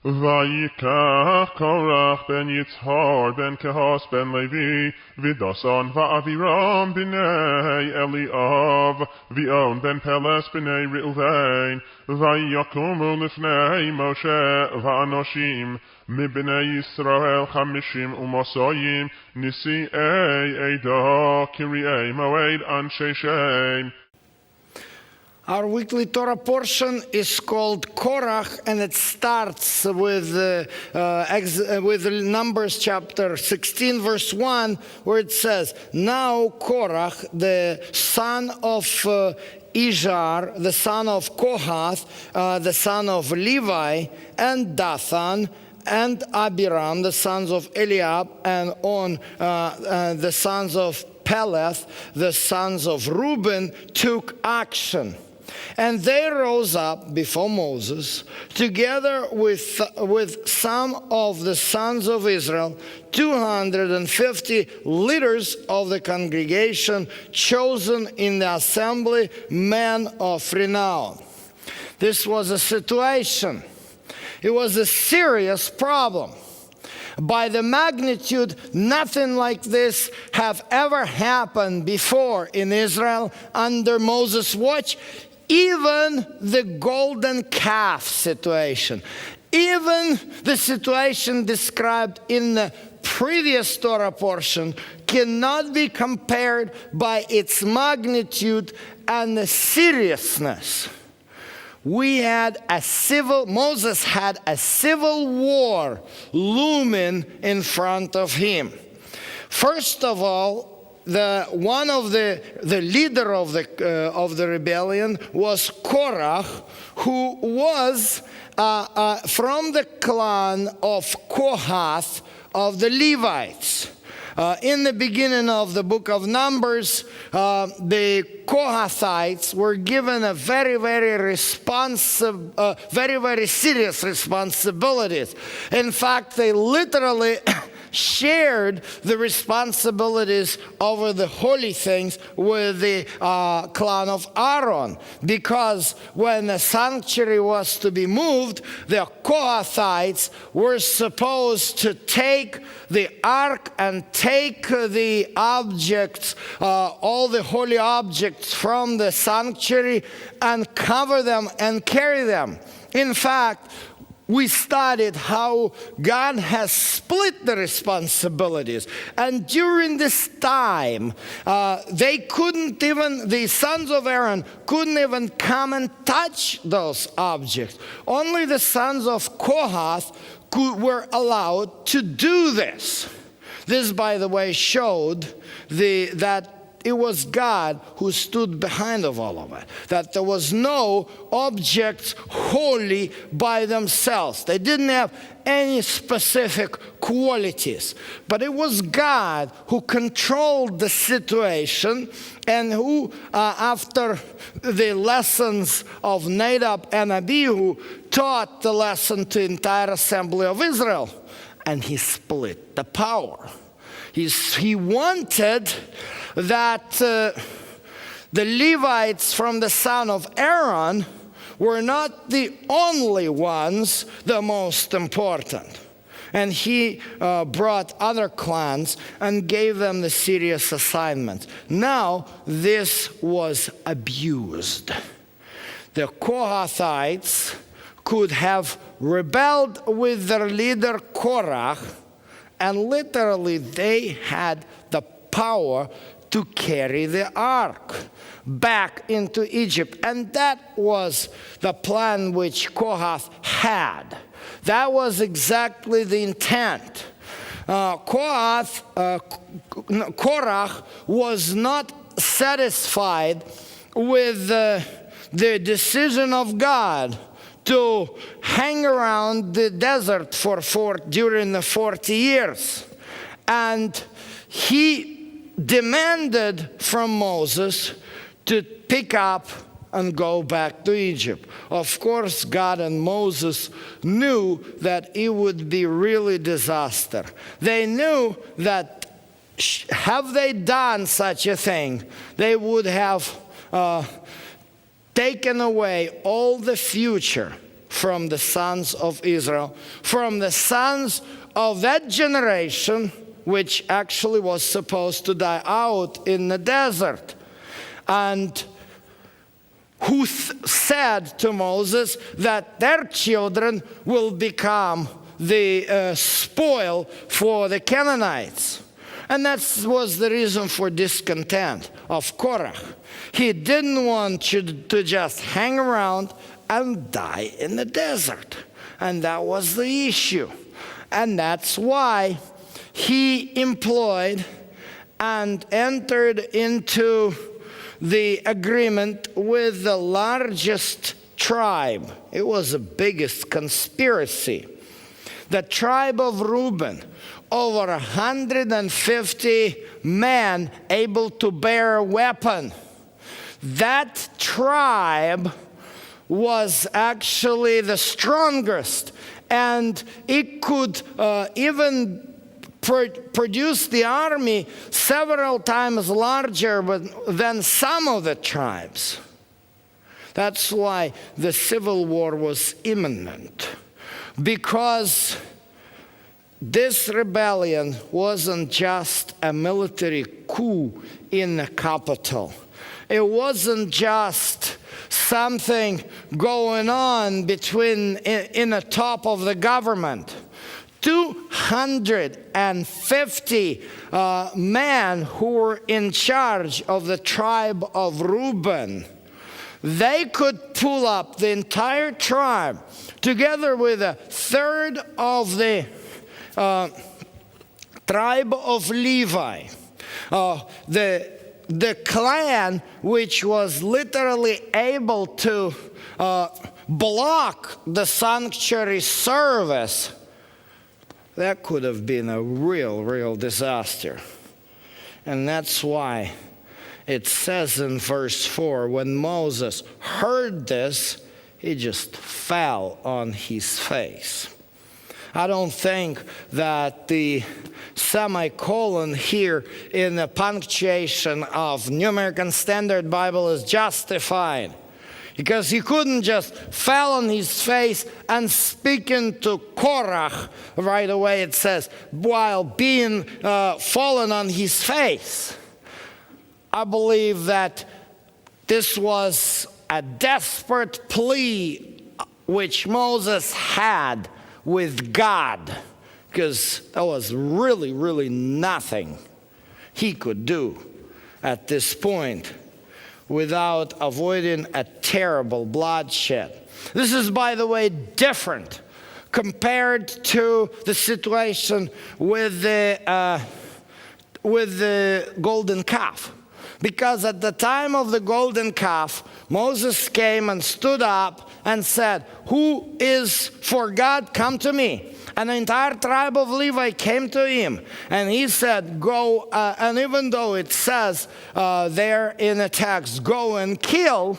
ויקח קורח בן יצהר בן קהת בן לוי ודסון ואבירם בני אליאב ואון בן פלס בני ראובן ויקומו לפני משה ואנשים מבני ישראל 50 ומאתיים נשיאי עדה קריאי מועד אנשי שם. Our weekly Torah portion is called Korach, and it starts with Numbers chapter 16, verse 1, where it says, Now Korach, the son of Izhar, the son of Kohath, the son of Levi, and Dathan, and Abiram, the sons of Eliab, and On, the sons of Peleth, the sons of Reuben, took action. And they rose up before Moses, together with some of the sons of Israel, 250 leaders of the congregation, chosen in the assembly, men of renown. This was a situation. It was a serious problem. By the magnitude, nothing like this have ever happened before in Israel under Moses' watch. Even the golden calf situation, even the situation described in the previous Torah portion cannot be compared by its magnitude and the seriousness. Moses had a civil war looming in front of him. First of all, the leader of the rebellion was Korach, who was from the clan of Kohath of the Levites. In the beginning of the book of Numbers, the Kohathites were given a very serious responsibilities. In fact, they literally shared the responsibilities over the holy things with the clan of Aaron, because when the sanctuary was to be moved, the Kohathites were supposed to take the ark and take the objects, all the holy objects from the sanctuary, and cover them and carry them. In fact, we studied how God has split the responsibilities. And during this time, the sons of Aaron couldn't even come and touch those objects. Only the sons of Kohath were allowed to do this. This, by the way, showed that it was God who stood behind of all of it. That there was no objects holy by themselves. They didn't have any specific qualities. But it was God who controlled the situation, and who, after the lessons of Nadab and Abihu, taught the lesson to the entire assembly of Israel. And he split the power. He wanted that the Levites from the son of Aaron were not the only ones, the most important. And he brought other clans and gave them the serious assignments. Now, this was abused. The Kohathites could have rebelled with their leader Korach, and literally they had the power to carry the ark back into Egypt. And that was the plan which Kohath had. That was exactly the intent. Korach was not satisfied with the decision of God to hang around the desert during the 40 years. And he demanded from Moses to pick up and go back to Egypt. Of course, God and Moses knew that it would be really disaster. They knew that have they done such a thing, they would have taken away all the future from the sons of Israel, from the sons of that generation which actually was supposed to die out in the desert, and who said to Moses that their children will become the spoil for the Canaanites. And that was the reason for discontent of Korach. He didn't want you to just hang around and die in the desert. And that was the issue. And that's why he employed and entered into the agreement with the largest tribe. It was the biggest conspiracy. The tribe of Reuben, over 150 men able to bear a weapon. That tribe was actually the strongest, and it could even produce the army several times larger than some of the tribes. That's why the civil war was imminent, because this rebellion wasn't just a military coup in the capital. It wasn't just something going on in the top of the government. 250 men who were in charge of the tribe of Reuben, they could pull up the entire tribe together with a third of the tribe of Levi. The clan which was literally able to block the sanctuary service, that could have been a real disaster. And that's why it says in verse 4, when Moses heard this, he just fell on his face. I don't think that the semicolon here in the punctuation of New American Standard Bible is justified, because he couldn't just fall on his face and speaking to Korach right away, it says, while being fallen on his face. I believe that this was a desperate plea which Moses had with God, because there was really nothing he could do at this point without avoiding a terrible bloodshed. This is, by the way, different compared to the situation with the golden calf. Because at the time of the golden calf, Moses came and stood up and said, "Who is for God? Come to me." And the entire tribe of Levi came to him. And he said, go, and even though it says there in the text, go and kill,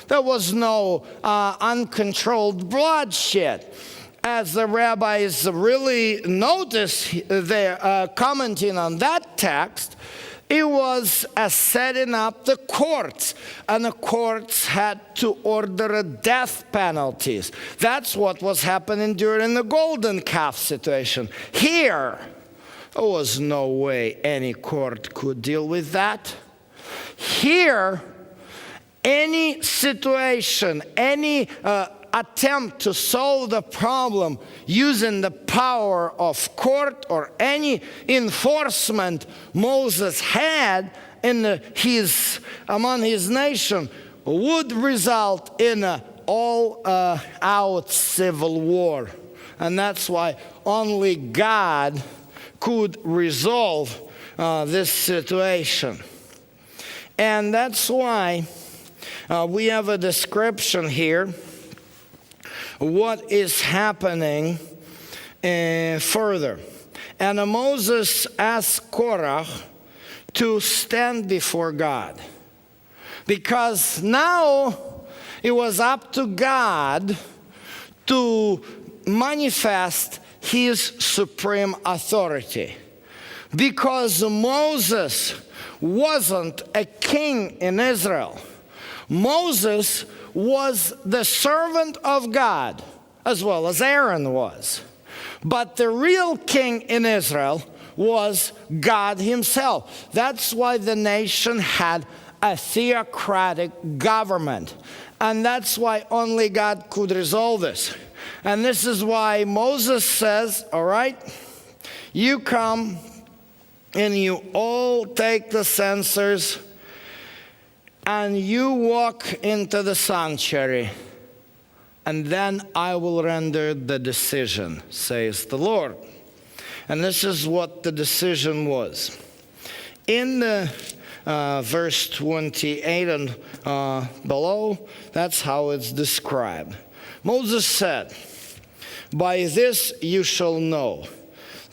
there was no uncontrolled bloodshed. As the rabbis really notice, they're commenting on that text, it was a setting up the courts, and the courts had to order death penalties. That's what was happening during the golden calf situation. Here, there was no way any court could deal with that. Here, any situation, any attempt to solve the problem using the power of court or any enforcement Moses had among his nation would result in an all-out civil war. And that's why only God could resolve this situation. And that's why we have a description here what is happening further. And Moses asked Korach to stand before God, because now it was up to God to manifest his supreme authority. Because Moses wasn't a king in Israel. Moses was the servant of God, as well as Aaron was. But the real king in Israel was God himself. That's why the nation had a theocratic government. And that's why only God could resolve this. And this is why Moses says, all right, you come and you all take the censers and you walk into the sanctuary, and then I will render the decision, says the Lord. And this is what the decision was. In the verse 28 and below, that's how it's described. Moses said, "By this you shall know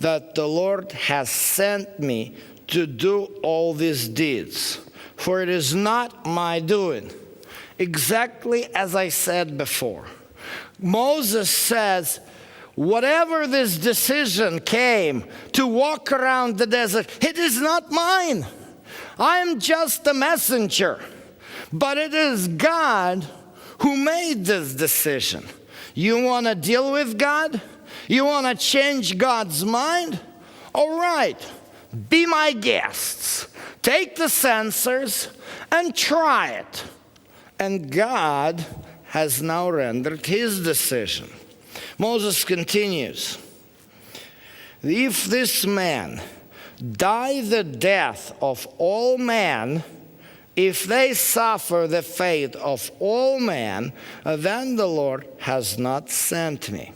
that the Lord has sent me to do all these deeds, for it is not my doing." Exactly as I said before. Moses says, whatever this decision came to walk around the desert, it is not mine. I am just a messenger. But it is God who made this decision. You want to deal with God? You want to change God's mind? All right, be my guests. Take the censers and try it. And God has now rendered his decision. Moses continues, "If this man die the death of all men, if they suffer the fate of all men, then the Lord has not sent me."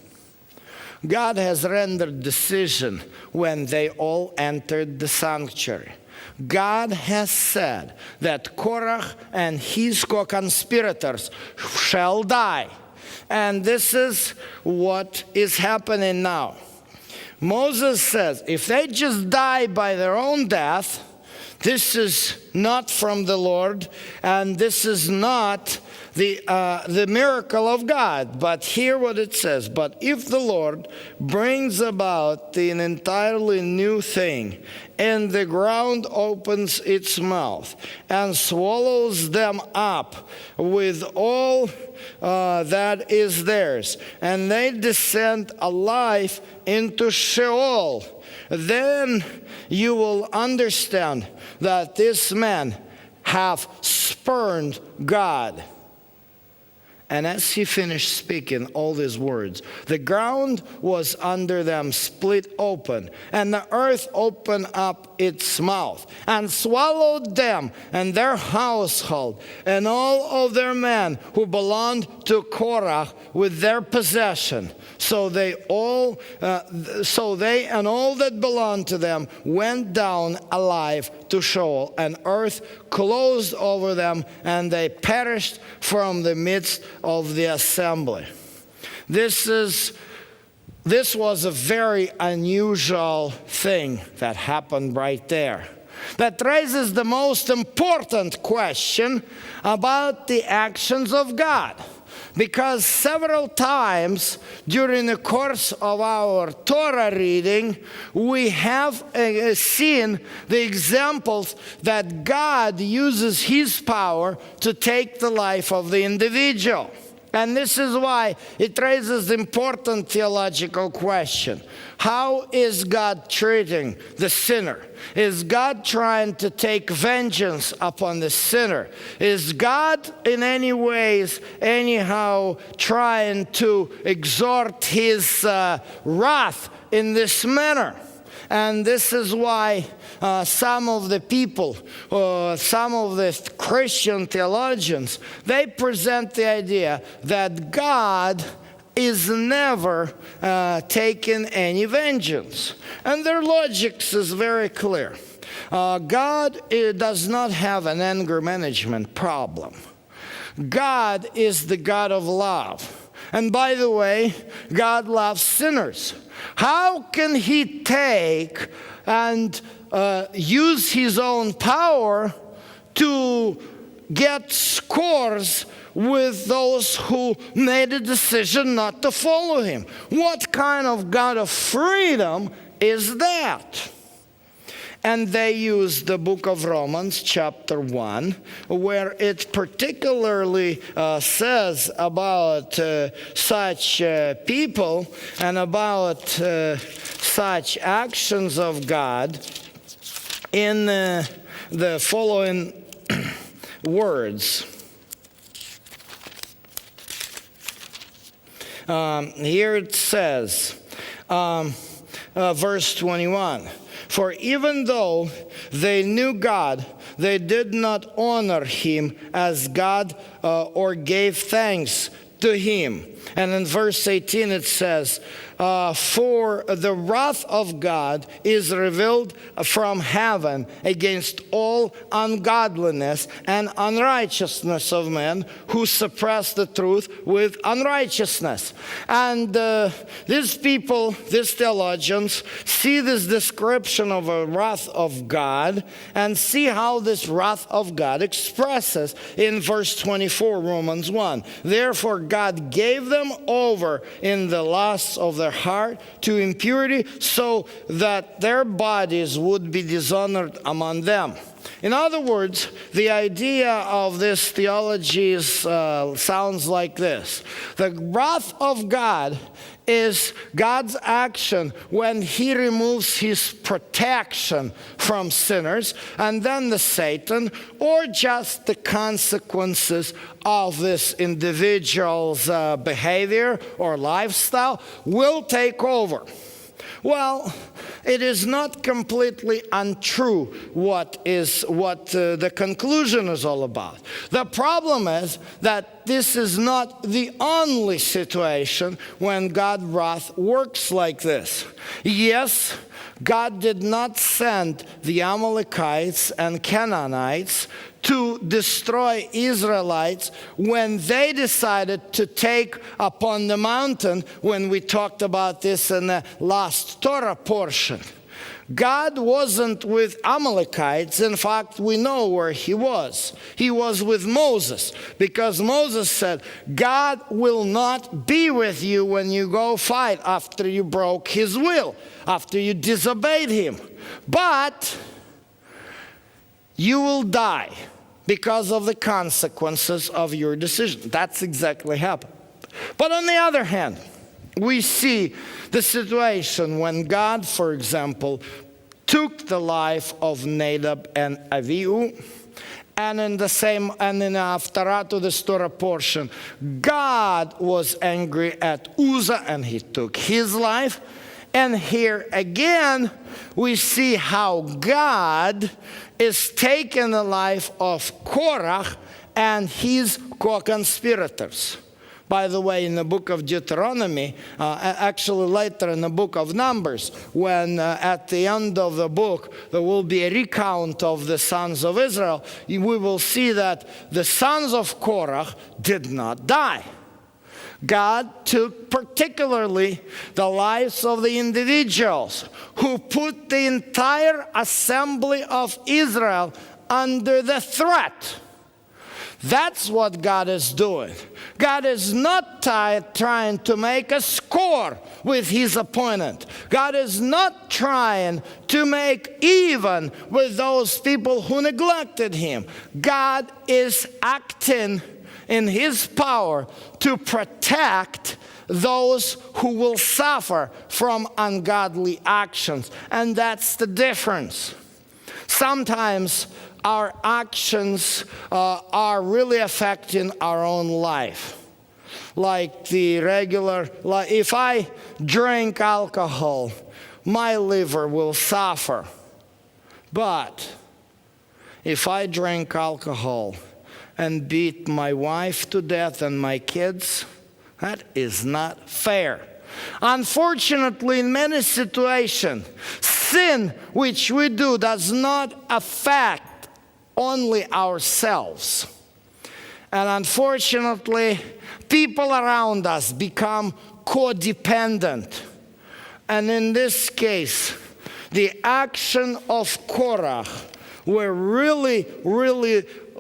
God has rendered decision when they all entered the sanctuary. God has said that Korach and his co-conspirators shall die. And this is what is happening now. Moses says, if they just die by their own death, this is not from the Lord, and this is not the miracle of God. But hear what it says. But if the Lord brings about an entirely new thing, and the ground opens its mouth and swallows them up with all that is theirs, and they descend alive into Sheol, then you will understand that these men have spurned God. And as he finished speaking all these words, the ground was under them split open, and the earth opened up its mouth, and swallowed them and their household, and all of their men who belonged to Korach with their possession. So they and all that belonged to them went down alive to Sheol, and earth closed over them, and they perished from the midst of the assembly. This was a very unusual thing that happened right there. That raises the most important question about the actions of God. Because several times during the course of our Torah reading, we have seen the examples that God uses his power to take the life of the individual. And this is why it raises the important theological question. How is God treating the sinner? Is God trying to take vengeance upon the sinner? Is God in any ways, anyhow, trying to exert his wrath in this manner? And this is why some of the people, some of the Christian theologians, they present the idea that God is never taking any vengeance. And their logic is very clear. God does not have an anger management problem. God is the God of love. And by the way, God loves sinners. How can he take and use his own power to get scores with those who made a decision not to follow him? What kind of God of freedom is that? And they use the book of Romans, chapter 1, where it particularly says about such people and about such actions of God in the following words. Here it says, verse 21, "For even though they knew God, they did not honor him as God or gave thanks to him." And in verse 18 it says, "For the wrath of God is revealed from heaven against all ungodliness and unrighteousness of men who suppress the truth with unrighteousness." And these people, these theologians, see this description of a wrath of God and see how this wrath of God expresses in verse 24, Romans 1. "Therefore God gave them over in the lusts of their heart to impurity, so that their bodies would be dishonored among them." In other words, the idea of this theology sounds like this. The wrath of God is God's action when he removes his protection from sinners, and then the Satan, or just the consequences of this individual's behavior or lifestyle, will take over. Well, it is not completely untrue what the conclusion is all about. The problem is that this is not the only situation when God's wrath works like this. Yes, God did not send the Amalekites and Canaanites to destroy Israelites when they decided to take upon the mountain, when we talked about this in the last Torah portion. God wasn't with Amalekites. In fact, we know where he was. He was with Moses, because Moses said, God will not be with you when you go fight after you broke his will, after you disobeyed him. But you will die because of the consequences of your decision. That's exactly happened. But on the other hand, we see the situation when God, for example, took the life of Nadab and Abihu, and in the Haftarah to the Torah portion, God was angry at Uzzah and he took his life. And here again, we see how God is taking the life of Korach and his co-conspirators. By the way, in the book of Deuteronomy, actually later in the book of Numbers, when at the end of the book there will be a recount of the sons of Israel, we will see that the sons of Korach did not die. God took particularly the lives of the individuals who put the entire assembly of Israel under the threat. That's what God is doing. God is not trying to make a score with his opponent. God is not trying to make even with those people who neglected him. God is acting in his power to protect those who will suffer from ungodly actions. And that's the difference. Sometimes our actions are really affecting our own life. Like if I drink alcohol, my liver will suffer. But if I drink alcohol and beat my wife to death and my kids, that is not fair. Unfortunately, in many situations, sin which we do does not affect only ourselves. And unfortunately, people around us become codependent. And in this case, the action of Korach were really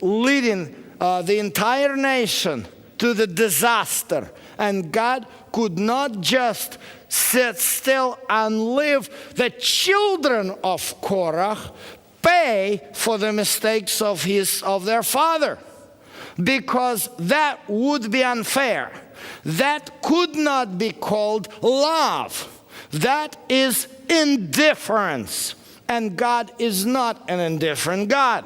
leading the entire nation to the disaster. And God could not just sit still and leave the children of Korach pay for the mistakes of their father, because that would be unfair. That could not be called love. That is indifference. And God is not an indifferent God.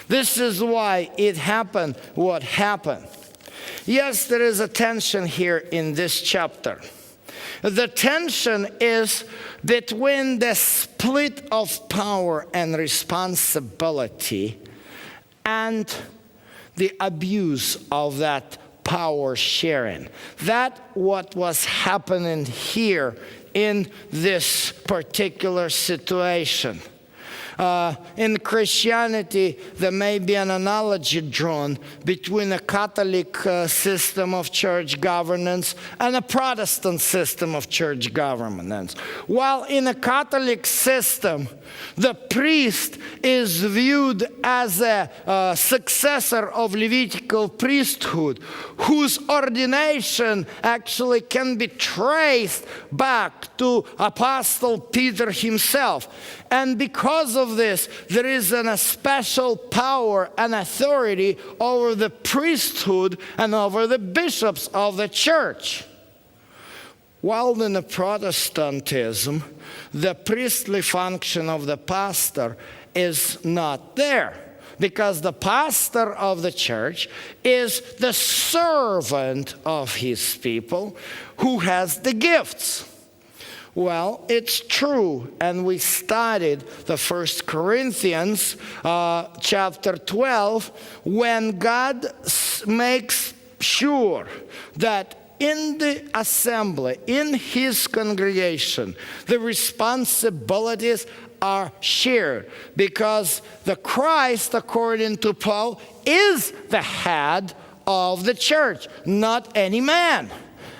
This is why it happened what happened. Yes, there is a tension here in this chapter. The tension is between the split of power and responsibility and the abuse of that power sharing. That what was happening here in this particular situation. In Christianity, there may be an analogy drawn between a Catholic system of church governance and a Protestant system of church governance. While in a Catholic system, the priest is viewed as a successor of Levitical priesthood, whose ordination actually can be traced back to Apostle Peter himself. And because of this, there is a special power and authority over the priesthood and over the bishops of the church. While in the Protestantism, the priestly function of the pastor is not there, because the pastor of the church is the servant of his people who has the gifts. Well, it's true, and we studied the 1 Corinthians chapter 12, when God makes sure that in the assembly, in his congregation, the responsibilities are shared, because the Christ, according to Paul, is the head of the church, not any man.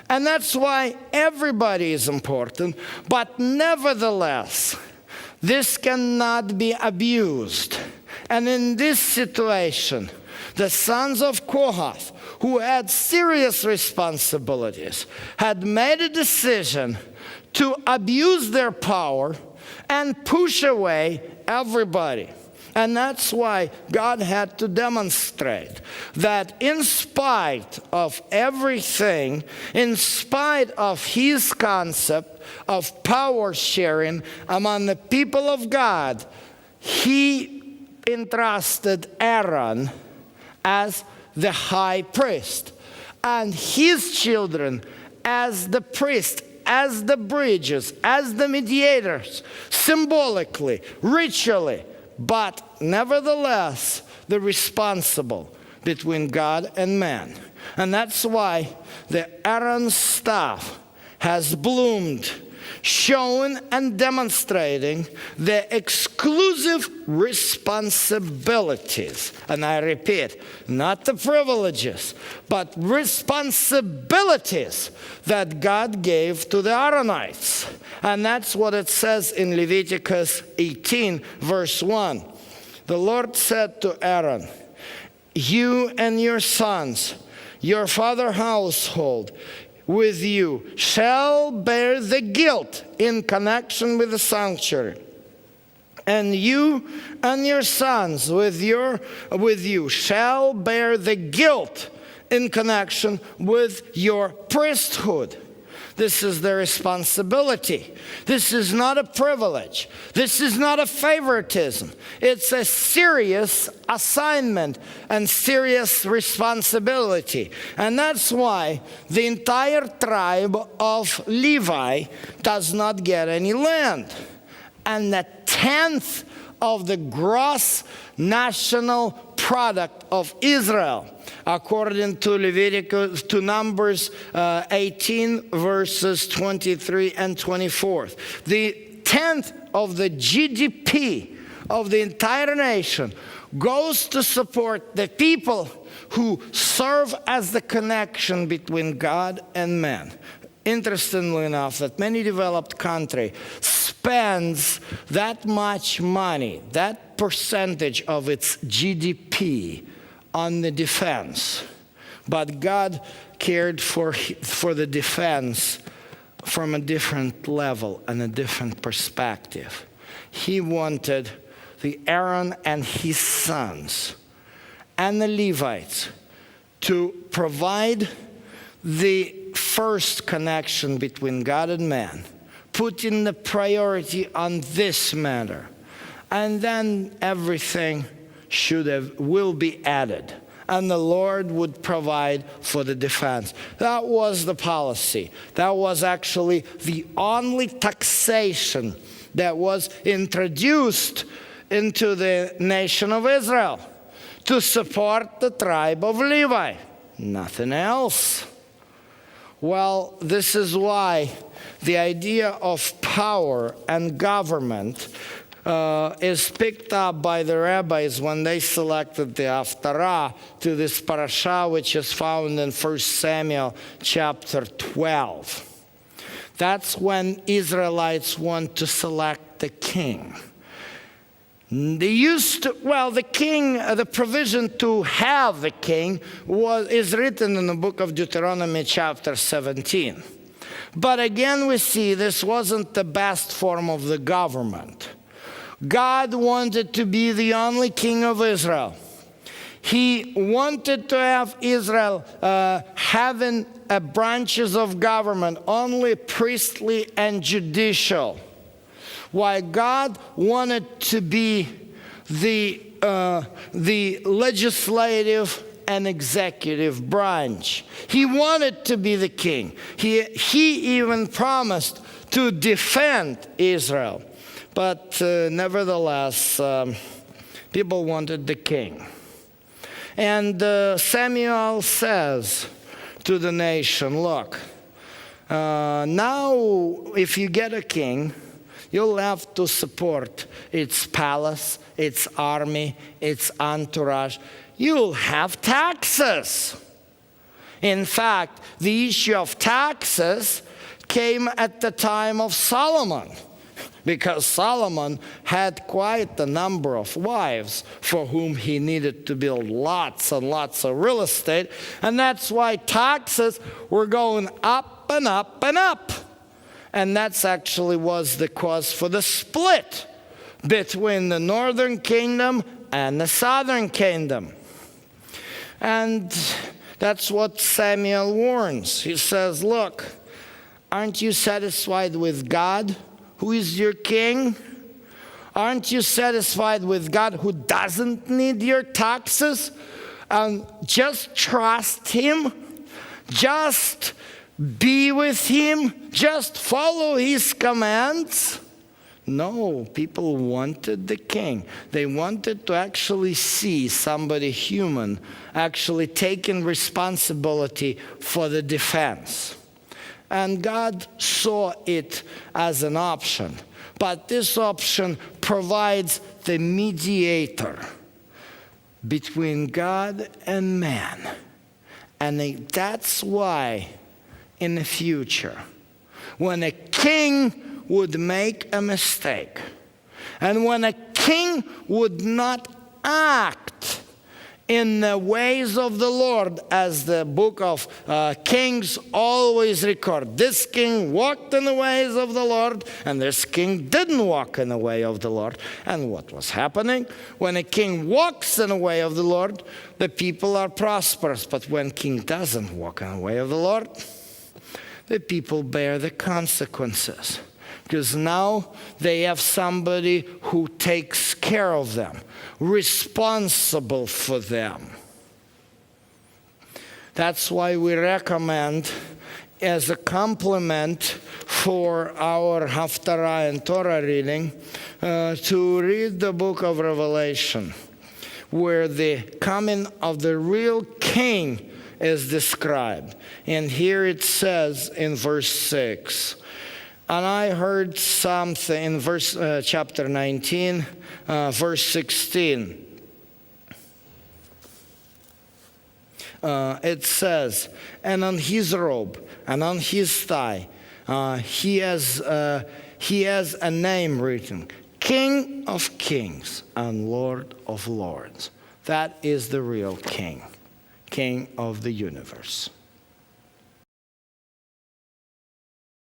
And that's why everybody is important. But nevertheless, this cannot be abused. And in this situation, the sons of Kohath, who had serious responsibilities, had made a decision to abuse their power and push away everybody. And that's why God had to demonstrate that in spite of everything, in spite of his concept of power sharing among the people of God, he entrusted Aaron as the high priest and his children as the priest, as the bridges, as the mediators, symbolically, ritually. But nevertheless, they're responsible between God and man. And that's why the Aaron staff has bloomed, showing and demonstrating the exclusive responsibilities. And I repeat, not the privileges, but responsibilities that God gave to the Aaronites. And that's what it says in Leviticus 18, verse 1. The Lord said to Aaron, "You and your sons, your father's household, with you shall bear the guilt in connection with the sanctuary. And you and your sons with you shall bear the guilt in connection with your priesthood." This is the responsibility. This is not a privilege. This is not a favoritism. It's a serious assignment and serious responsibility. And that's why the entire tribe of Levi does not get any land. And the 10th of the gross national product of Israel, according to Leviticus, to Numbers 18, verses 23 and 24. The 10th of the GDP of the entire nation goes to support the people who serve as the connection between God and man. Interestingly enough, that many developed countries spends that much money, that percentage of its GDP, on the defense. But God cared for the defense from a different level and a different perspective. He wanted the Aaron and his sons and the Levites to provide the first connection between God and man, putting the priority on this matter, and then everything will be added, and the Lord would provide for the defense. That was the policy. That was actually the only taxation that was introduced into the nation of Israel to support the tribe of Levi. Nothing else. Well, this is why the idea of power and government is picked up by the rabbis when they selected the Haftarah to this parasha, which is found in 1 Samuel chapter 12. That's when Israelites want to select the king. They used to, the king, the provision to have the king is written in the book of Deuteronomy chapter 17. But again, we see this wasn't the best form of the government. God wanted to be the only king of Israel. He wanted to have Israel having branches of government, only priestly and judicial, while God wanted to be the legislative and executive branch. He wanted to be the king. He even promised to defend Israel. But nevertheless, people wanted the king. And Samuel says to the nation, look, now if you get a king, you'll have to support its palace, its army, its entourage. You'll have taxes. In fact, the issue of taxes came at the time of Solomon, because Solomon had quite a number of wives for whom he needed to build lots and lots of real estate, and that's why taxes were going up and up and up. And that's actually was the cause for the split between the northern kingdom and the southern kingdom. And that's what Samuel warns. He says, look, aren't you satisfied with God, who is your king? Aren't you satisfied with God, who doesn't need your taxes? And just trust him. Just be with him. Just follow his commands. No, people wanted the king. They wanted to actually see somebody human actually taking responsibility for the defense. And God saw it as an option. But this option provides the mediator between God and man. And that's why in the future, when a king would make a mistake, and when a king would not act in the ways of the Lord, as the book of Kings always record, this king walked in the ways of the Lord, and this king didn't walk in the way of the Lord. And what was happening? When a king walks in the way of the Lord, the people are prosperous. But when king doesn't walk in the way of the Lord, the people bear the consequences. Because now they have somebody who takes care of them, responsible for them. That's why we recommend, as a complement for our Haftarah and Torah reading, to read the book of Revelation, where the coming of the real king is described. And here it says in verse 6, and I heard something in chapter 19, verse 16. It says, and on his robe and on his thigh, he has a name written, King of Kings and Lord of Lords. That is the real king. king of the universe.